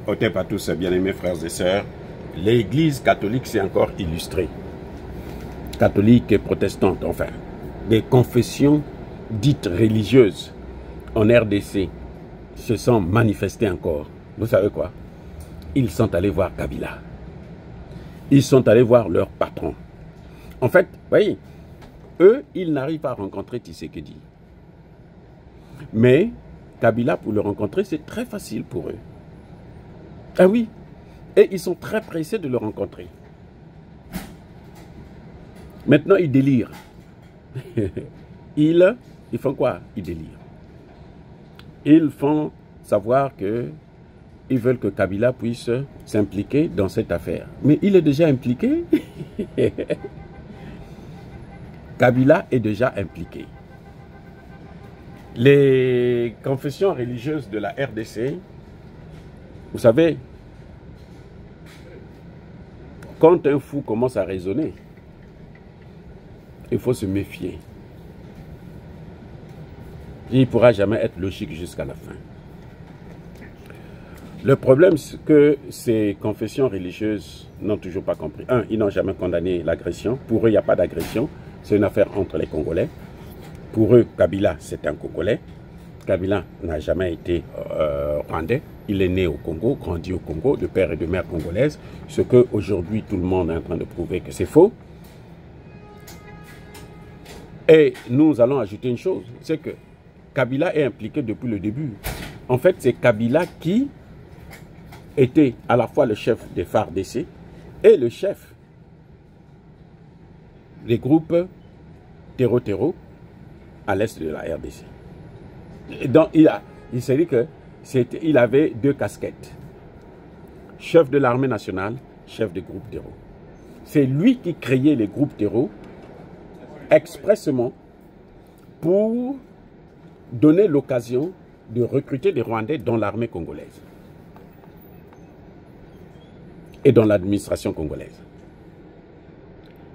Otep à tous, bien-aimés frères et sœurs. L'Église catholique s'est encore illustrée. Catholique et protestante, enfin. Des confessions dites religieuses en RDC se sont manifestées encore. Vous savez quoi? Ils sont allés voir Kabila. Ils sont allés voir leur patron. En fait, vous voyez, eux, ils n'arrivent pas à rencontrer Tshisekedi. Mais Kabila, pour le rencontrer, c'est très facile pour eux. Ah oui, et ils sont très pressés de le rencontrer. Maintenant, ils délirent. Ils font quoi? Ils délirent. Ils font savoir que ils veulent que Kabila puisse s'impliquer dans cette affaire. Mais il est déjà impliqué. Kabila est déjà impliqué. Les confessions religieuses de la RDC, vous savez, quand un fou commence à raisonner, il faut se méfier. Il ne pourra jamais être logique jusqu'à la fin. Le problème, c'est que ces confessions religieuses n'ont toujours pas compris. Un, ils n'ont jamais condamné l'agression. Pour eux, il n'y a pas d'agression. C'est une affaire entre les Congolais. Pour eux, Kabila, c'est un Congolais. Kabila n'a jamais été rwandais. Il est né au Congo, grandi au Congo, de père et de mère congolaise. Ce que aujourd'hui tout le monde est en train de prouver que c'est faux. Et nous allons ajouter une chose, c'est que Kabila est impliqué depuis le début. En fait, c'est Kabila qui était à la fois le chef des FARDC et le chef des groupes terreau à l'est de la RDC. Donc, il s'est dit qu'il avait deux casquettes. Chef de l'armée nationale, chef des groupes terreau. C'est lui qui créait les groupes terreau expressément pour donner l'occasion de recruter des Rwandais dans l'armée congolaise et dans l'administration congolaise.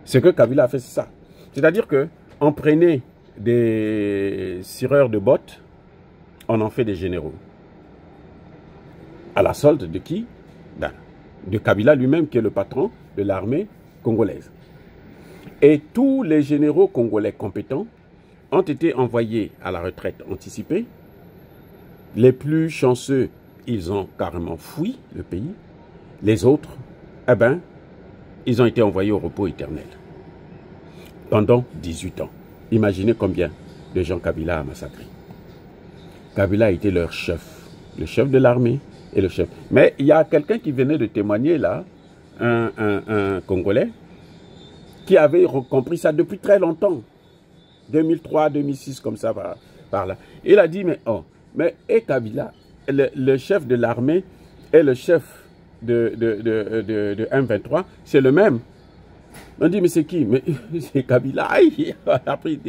Ce que Kabila a fait, c'est ça. C'est-à-dire qu'on prenait des cireurs de bottes, on en fait des généraux. À la solde de qui? De Kabila lui-même, qui est le patron de l'armée congolaise. Et tous les généraux congolais compétents ont été envoyés à la retraite anticipée. Les plus chanceux, ils ont carrément fui le pays. Les autres, eh ben, ils ont été envoyés au repos éternel. Pendant 18 ans. Imaginez combien de gens Kabila a massacré. Kabila a été leur chef. Le chef de l'armée et le chef. Mais il y a quelqu'un qui venait de témoigner là, un Congolais, qui avait compris ça depuis très longtemps. 2003, 2006, comme ça, par là. Il a dit, mais Kabila, le chef de l'armée et le chef de M23, c'est le même. On dit, mais c'est qui? Mais c'est Kabila. Aïe, on a pris,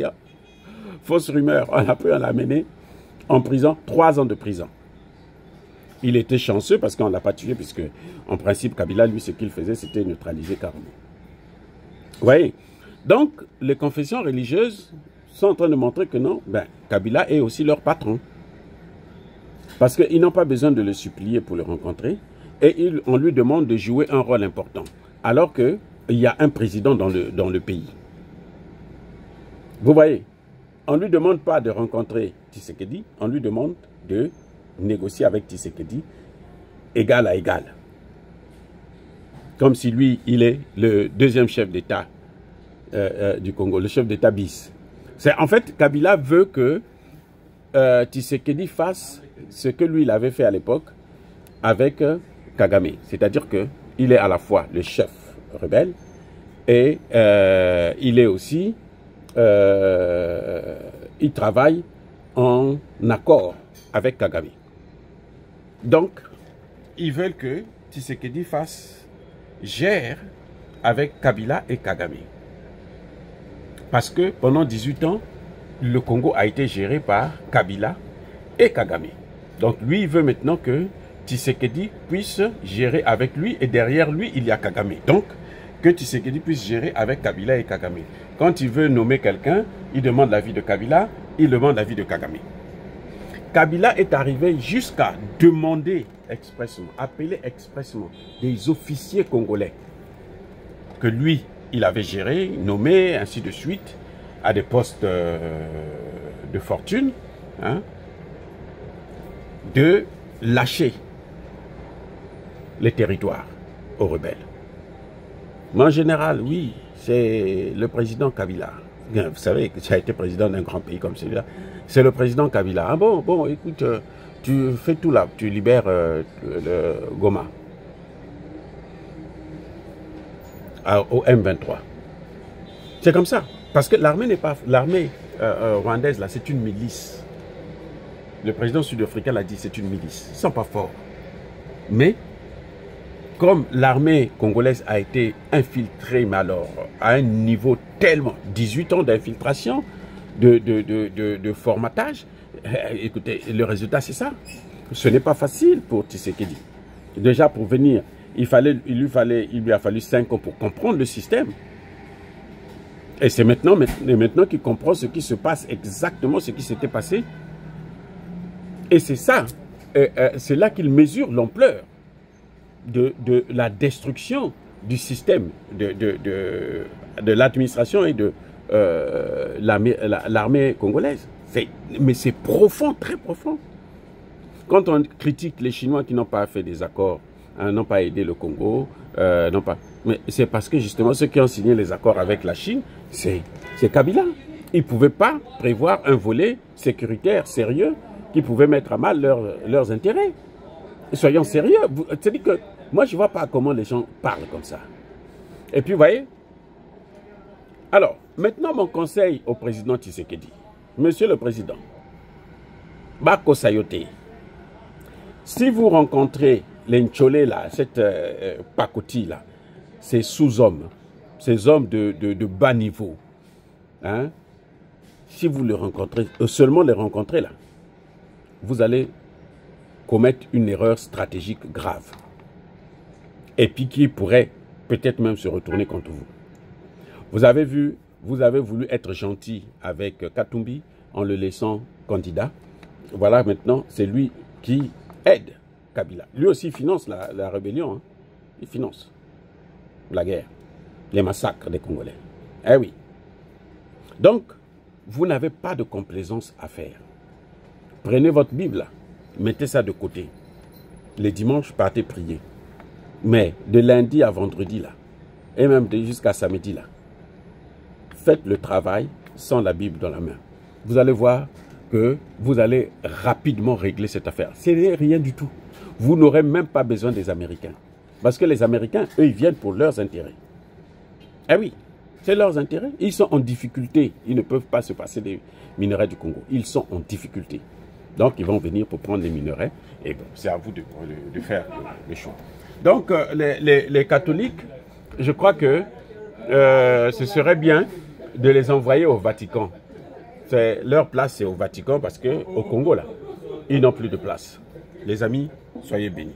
fausse rumeur, on a pu l'amener en prison, 3 ans de prison. Il était chanceux parce qu'on ne l'a pas tué, puisque en principe, Kabila, lui, ce qu'il faisait, c'était neutraliser carrément. Vous voyez? Donc, les confessions religieuses sont en train de montrer que non, Kabila est aussi leur patron. Parce qu'ils n'ont pas besoin de le supplier pour le rencontrer, et on lui demande de jouer un rôle important. Alors qu'il y a un président dans le pays. Vous voyez? On ne lui demande pas de rencontrer Tshisekedi, on lui demande de négocier avec Tshisekedi égal à égal. Comme si lui, il est le deuxième chef d'État du Congo, le chef d'État bis. En fait, Kabila veut que Tshisekedi fasse ce que lui, il avait fait à l'époque avec Kagame. C'est-à-dire qu'il est à la fois le chef rebelle et il est aussi, il travaille en accord avec Kagame. Donc, ils veulent que Tshisekedi gère avec Kabila et Kagame. Parce que pendant 18 ans, le Congo a été géré par Kabila et Kagame. Donc lui, il veut maintenant que Tshisekedi puisse gérer avec lui et derrière lui, il y a Kagame. Donc, que Tshisekedi puisse gérer avec Kabila et Kagame. Quand il veut nommer quelqu'un, il demande l'avis de Kabila, il demande l'avis de Kagame. Kabila est arrivé jusqu'à demander expressément, appeler expressément des officiers congolais que lui, il avait géré, nommé, ainsi de suite, à des postes de fortune, hein, de lâcher les territoires aux rebelles. Mais en général, oui, c'est le président Kabila. Vous savez que tu as été président d'un grand pays comme celui-là. C'est le président Kabila. Ah bon, écoute, tu fais tout là, tu libères le Goma au M23. C'est comme ça. Parce que l'armée n'est pas... L'armée rwandaise, là, c'est une milice. Le président sud-africain l'a dit, c'est une milice. Ils ne sont pas forts. Mais, comme l'armée congolaise a été infiltrée, mais alors, à un niveau tellement... 18 ans d'infiltration, de formatage, écoutez, le résultat, c'est ça. Ce n'est pas facile pour Tshisekedi. Déjà, pour venir, il lui a fallu 5 ans pour comprendre le système. Et c'est maintenant qu'il comprend ce qui se passe, exactement ce qui s'était passé. Et c'est ça, c'est là qu'il mesure l'ampleur de la destruction du système, de l'administration et de l'armée congolaise. Mais c'est profond, très profond. Quand on critique les Chinois qui n'ont pas fait des accords, hein, n'ont pas aidé le Congo, mais c'est parce que justement ceux qui ont signé les accords avec la Chine, c'est Kabila. Ils ne pouvaient pas prévoir un volet sécuritaire sérieux qui pouvait mettre à mal leurs intérêts. Soyons sérieux. C'est-à-dire que moi, je ne vois pas comment les gens parlent comme ça. Et puis, vous voyez. Alors, maintenant, mon conseil au président Tshisekedi. Monsieur le Président, Bako Sayote, si vous rencontrez les Ncholé, là, cette pacotille, là, ces sous-hommes, ces hommes de bas niveau, hein, si vous les rencontrez, seulement les rencontrez, là, vous allez commettre une erreur stratégique grave. Et puis qui pourrait peut-être même se retourner contre vous. Vous avez vu, vous avez voulu être gentil avec Katumbi en le laissant candidat. Voilà, maintenant, c'est lui qui aide Kabila. Lui aussi finance la rébellion. Hein. Il finance la guerre, les massacres des Congolais. Eh oui. Donc, vous n'avez pas de complaisance à faire. Prenez votre Bible, là, mettez ça de côté. Les dimanches, partez prier. Mais de lundi à vendredi, là, et même jusqu'à samedi, là, faites le travail sans la Bible dans la main. Vous allez voir que vous allez rapidement régler cette affaire. Ce n'est rien du tout. Vous n'aurez même pas besoin des Américains. Parce que les Américains, eux, ils viennent pour leurs intérêts. Eh oui, c'est leurs intérêts. Ils sont en difficulté. Ils ne peuvent pas se passer des minerais du Congo. Ils sont en difficulté. Donc, ils vont venir pour prendre les minerais. Et bon, c'est à vous de faire le choix. Donc, les catholiques, je crois que ce serait bien de les envoyer au Vatican. Leur place, c'est au Vatican parce qu'au Congo, là, ils n'ont plus de place. Les amis, soyez bénis.